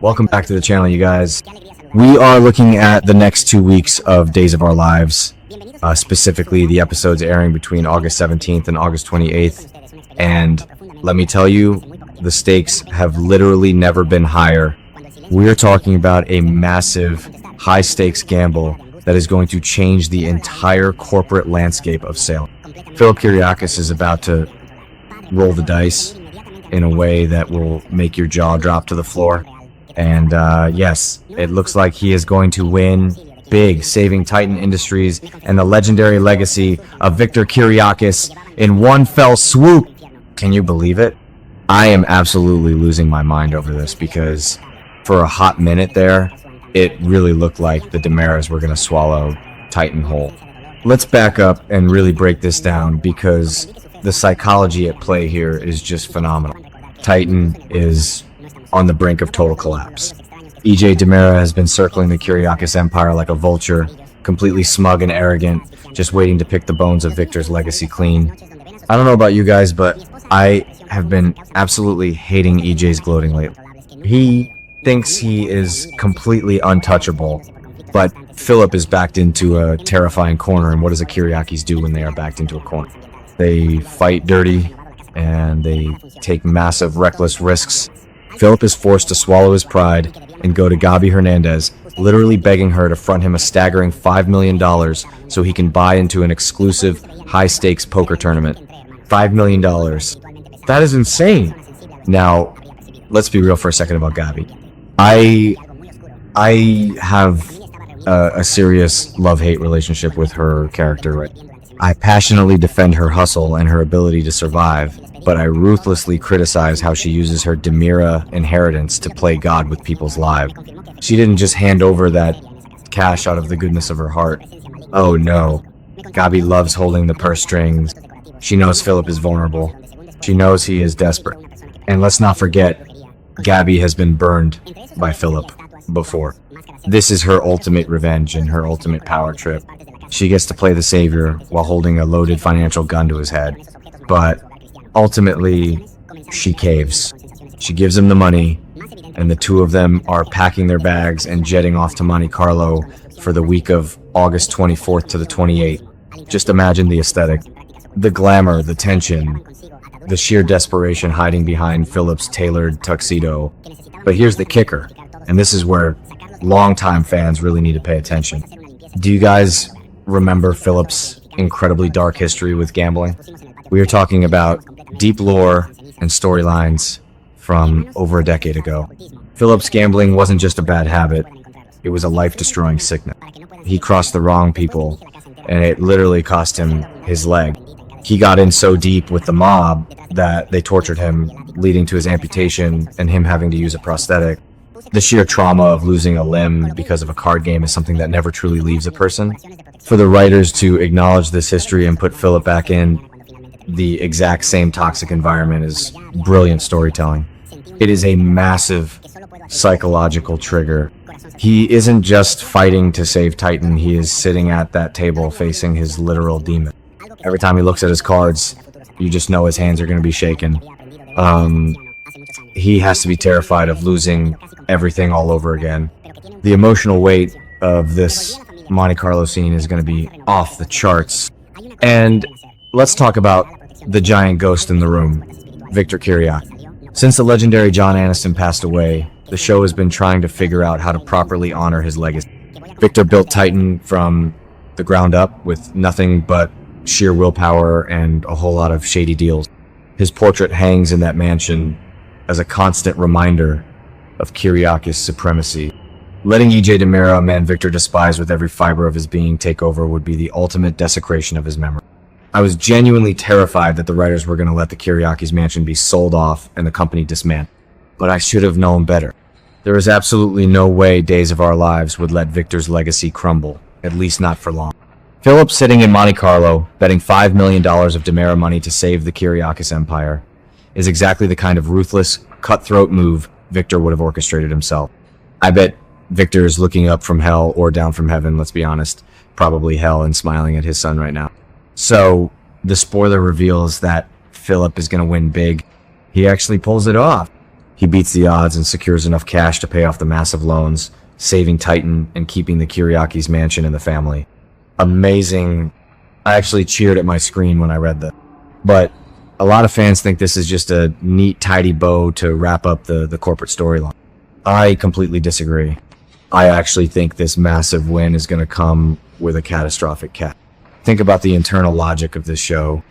Welcome back to the channel, you guys. We are looking at the next 2 weeks of Days of Our Lives, specifically the episodes airing between August 17th and August 28th. And let me tell you, the stakes have literally never been higher. We're talking about a massive, high-stakes gamble that is going to change the entire corporate landscape of Salem. Philip Kiriakis is about to roll the dice in a way that will make your jaw drop to the floor. And yes, it looks like he is going to win big, saving Titan Industries and the legendary legacy of Victor Kiriakis in one fell swoop. Can you believe it? I am absolutely losing my mind over this because for a hot minute there, it really looked like the DiMeras were going to swallow Titan whole. Let's back up and really break this down because the psychology at play here is just phenomenal. Titan is on the brink of total collapse. EJ DiMera has been circling the Kiriakis empire like a vulture, completely smug and arrogant, just waiting to pick the bones of Victor's legacy clean. I don't know about you guys, but I have been absolutely hating EJ's gloating lately. He thinks he is completely untouchable, but Philip is backed into a terrifying corner, and what does the Kiriakis do when they are backed into a corner? They fight dirty, and they take massive, reckless risks. Philip is forced to swallow his pride and go to Gabi Hernandez, literally begging her to front him a staggering $5 million so he can buy into an exclusive, high-stakes poker tournament. $5 million. That is insane. Now, let's be real for a second about Gabi. I have a serious love-hate relationship with her character, right? I passionately defend her hustle and her ability to survive, but I ruthlessly criticize how she uses her DiMera inheritance to play God with people's lives. She didn't just hand over that cash out of the goodness of her heart. Oh no. Gabi loves holding the purse strings. She knows Philip is vulnerable. She knows he is desperate. And let's not forget, Gabi has been burned by Philip before. This is her ultimate revenge and her ultimate power trip. She gets to play the savior while holding a loaded financial gun to his head. But ultimately, she caves. She gives him the money, and the two of them are packing their bags and jetting off to Monte Carlo for the week of August 24th to the 28th. Just imagine the aesthetic. The glamour, the tension, the sheer desperation hiding behind Philip's tailored tuxedo. But here's the kicker, and this is where longtime fans really need to pay attention. Do you guys remember Philip's incredibly dark history with gambling? We are talking about deep lore and storylines from over a decade ago. Philip's gambling wasn't just a bad habit, it was a life-destroying sickness. He crossed the wrong people, and it literally cost him his leg. He got in so deep with the mob that they tortured him, leading to his amputation and him having to use a prosthetic. The sheer trauma of losing a limb because of a card game is something that never truly leaves a person. For the writers to acknowledge this history and put Philip back in the exact same toxic environment is brilliant storytelling. It is a massive psychological trigger. He isn't just fighting to save Titan, he is sitting at that table facing his literal demon. Every time he looks at his cards, you just know his hands are going to be shaken. He has to be terrified of losing everything all over again. The emotional weight of this Monte Carlo scene is going to be off the charts. And let's talk about the giant ghost in the room, Victor Kiriakis. Since the legendary John Aniston passed away, the show has been trying to figure out how to properly honor his legacy. Victor built Titan from the ground up with nothing but sheer willpower and a whole lot of shady deals. His portrait hangs in that mansion as a constant reminder of Kiriakis' supremacy. Letting EJ DiMera, a man Victor despised with every fiber of his being, take over would be the ultimate desecration of his memory. I was genuinely terrified that the writers were going to let the Kiriakis mansion be sold off and the company dismantled. But I should have known better. There is absolutely no way Days of Our Lives would let Victor's legacy crumble, at least not for long. Philip sitting in Monte Carlo, betting $5 million of DiMera money to save the Kiriakis empire, is exactly the kind of ruthless, cutthroat move Victor would have orchestrated himself. I bet Victor is looking up from hell or down from heaven, let's be honest. Probably hell and smiling at his son right now. So, the spoiler reveals that Philip is going to win big. He actually pulls it off. He beats the odds and secures enough cash to pay off the massive loans, saving Titan and keeping the Kiriakis mansion in the family. Amazing. I actually cheered at my screen when I read that. But a lot of fans think this is just a neat, tidy bow to wrap up the corporate storyline. I completely disagree. I actually think this massive win is going to come with a catastrophic cat. Think about the internal logic of this show.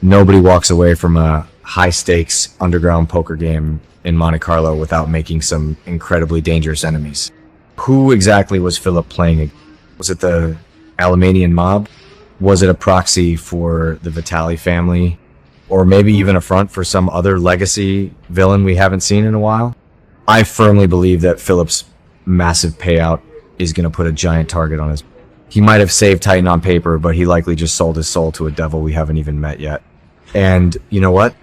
Nobody walks away from a high-stakes underground poker game in Monte Carlo without making some incredibly dangerous enemies. Who exactly was Philip playing against? Was it the Alamanian mob? Was it a proxy for the Vitali family? Or maybe even a front for some other legacy villain we haven't seen in a while? I firmly believe that Philip's massive payout is going to put a giant target on his... He might have saved Titan on paper, but he likely just sold his soul to a devil we haven't even met yet. And you know what?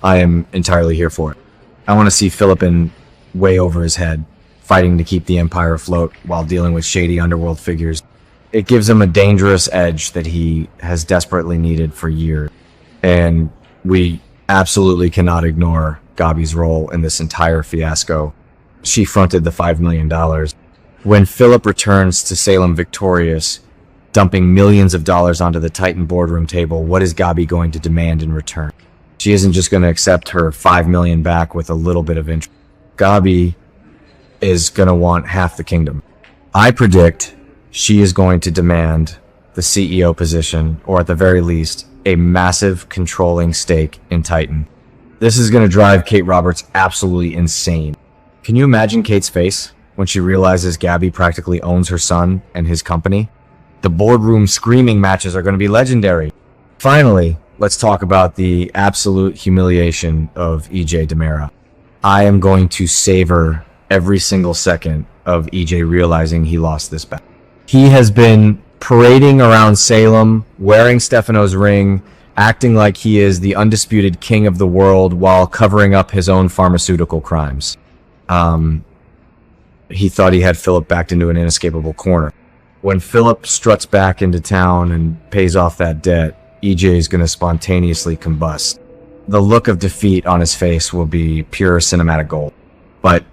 I am entirely here for it. I want to see Philip in way over his head, fighting to keep the Empire afloat while dealing with shady underworld figures. It gives him a dangerous edge that he has desperately needed for years. And we absolutely cannot ignore Gabi's role in this entire fiasco. She fronted the $5 million. When Philip returns to Salem victorious, dumping millions of dollars onto the Titan boardroom table, what is Gabi going to demand in return? She isn't just going to accept her $5 million back with a little bit of interest. Gabi is going to want half the kingdom. I predict she is going to demand the CEO position, or at the very least, a massive controlling stake in Titan. This is going to drive Kate Roberts absolutely insane. Can you imagine Kate's face when she realizes Gabi practically owns her son and his company? The boardroom screaming matches are going to be legendary. Finally, let's talk about the absolute humiliation of EJ DiMera. I am going to savor every single second of EJ realizing he lost this bet. He has been parading around Salem, wearing Stefano's ring, acting like he is the undisputed king of the world while covering up his own pharmaceutical crimes. He thought he had Philip backed into an inescapable corner. When Philip struts back into town and pays off that debt, EJ is going to spontaneously combust. The look of defeat on his face will be pure cinematic gold. But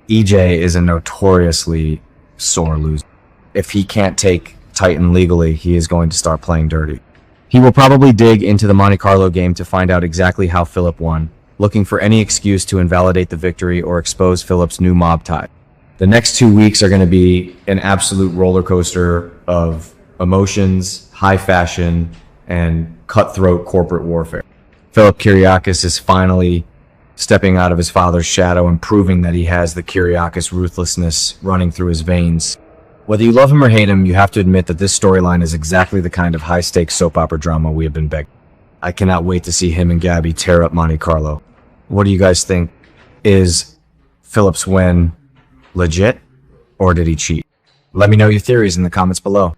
EJ is a notoriously sore loser. If he can't take Titan legally, he is going to start playing dirty. He will probably dig into the Monte Carlo game to find out exactly how Philip won, looking for any excuse to invalidate the victory or expose Philip's new mob tie. The next 2 weeks are going to be an absolute roller coaster of emotions, high fashion, and cutthroat corporate warfare. Philip Kiriakis is finally stepping out of his father's shadow and proving that he has the Kiriakis ruthlessness running through his veins. Whether you love him or hate him, you have to admit that this storyline is exactly the kind of high-stakes soap opera drama we have been begging. I cannot wait to see him and Gabi tear up Monte Carlo. What do you guys think? Is Philip's win legit, or did he cheat? Let me know your theories in the comments below.